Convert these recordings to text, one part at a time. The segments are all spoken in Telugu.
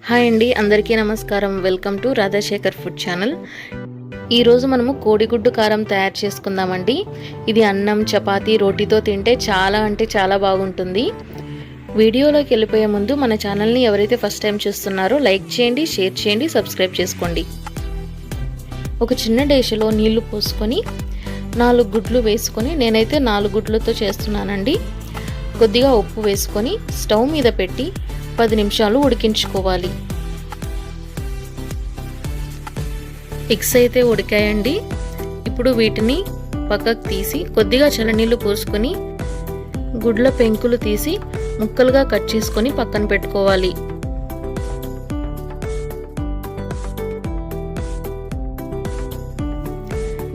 హాయ్ అండి, అందరికీ నమస్కారం. Welcome to Radhasekhar food channel. ఈరోజు మనము కోడిగుడ్డు కారం తయారు చేసుకుందామండి. ఇది అన్నం, చపాతీ, రోటీతో తింటే చాలా అంటే చాలా బాగుంటుంది. వీడియోలోకి వెళ్ళిపోయే ముందు మన ఛానల్ని ఎవరైతే ఫస్ట్ టైం చూస్తున్నారో లైక్ చేయండి, షేర్ చేయండి, సబ్స్క్రైబ్ చేసుకోండి. ఒక చిన్న డేషలో నీళ్లు పోసుకొని 4 గుడ్లు వేసుకొని, నేనైతే 4 గుడ్లతో చేస్తున్నానండి. కొద్దిగా ఉప్పు వేసుకొని స్టవ్ మీద పెట్టి 10 నిమిషాలు ఉడికించుకోవాలి. ఎగ్స్ అయితే ఉడికాయండి. ఇప్పుడు వీటిని పక్కకు తీసి కొద్దిగా చల్లనీళ్ళు పోసుకొని గుడ్ల పెంకులు తీసి ముక్కలుగా కట్ చేసుకొని పక్కన పెట్టుకోవాలి.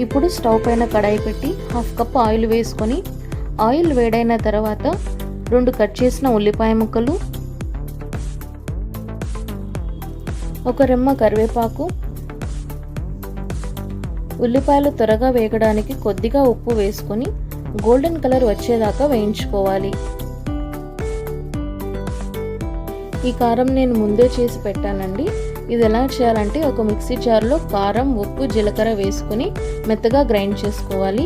ఇప్పుడు స్టవ్ పైన కడాయి పెట్టి 1/2 కప్ ఆయిల్ వేసుకొని, ఆయిల్ వేడైన తర్వాత 2 కట్ చేసిన ఉల్లిపాయ ముక్కలు, ఒక రెమ్మ కరివేపాకు, ఉల్లిపాయలు త్వరగా వేగడానికి కొద్దిగా ఉప్పు వేసుకొని గోల్డెన్ కలర్ వచ్చేదాకా వేయించుకోవాలి. ఈ కారం నేను ముందే చేసి పెట్టానండి. ఇది ఎలా చేయాలంటే, ఒక మిక్సీ జార్లో కారం, ఉప్పు, జీలకర్ర వేసుకొని మెత్తగా గ్రైండ్ చేసుకోవాలి.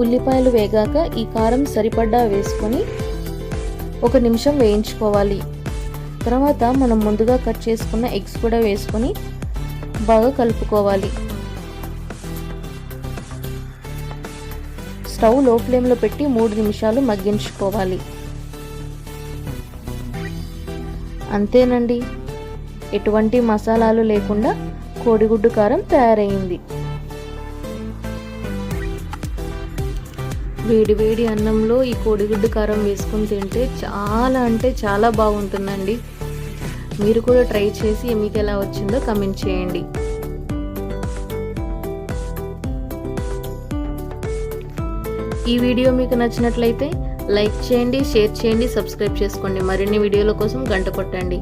ఉల్లిపాయలు వేగాక ఈ కారం సరిపడా వేసుకొని 1 నిమిషం వేయించుకోవాలి. తర్వాత మనం ముందుగా కట్ చేసుకున్న ఎగ్స్ కూడా వేసుకొని బాగా కలుపుకోవాలి. స్టవ్ లో ఫ్లేమ్లో పెట్టి 3 నిమిషాలు మగ్గించుకోవాలి. అంతేనండి, ఎటువంటి మసాలాలు లేకుండా కోడిగుడ్డు కారం తయారైంది. వేడి వేడి అన్నంలో ఈ కోడిగుడ్డు కారం వేసుకుని తింటే చాలా అంటే చాలా బాగుంటుందండి. మీరు కూడా ట్రై చేసి మీకు ఎలా వచ్చిందో కామెంట్ చేయండి. ఈ వీడియో మీకు నచ్చినట్లయితే లైక్ చేయండి, షేర్ చేయండి, సబ్స్క్రైబ్ చేసుకోండి. మరిన్ని వీడియోల కోసం గంట కొట్టండి.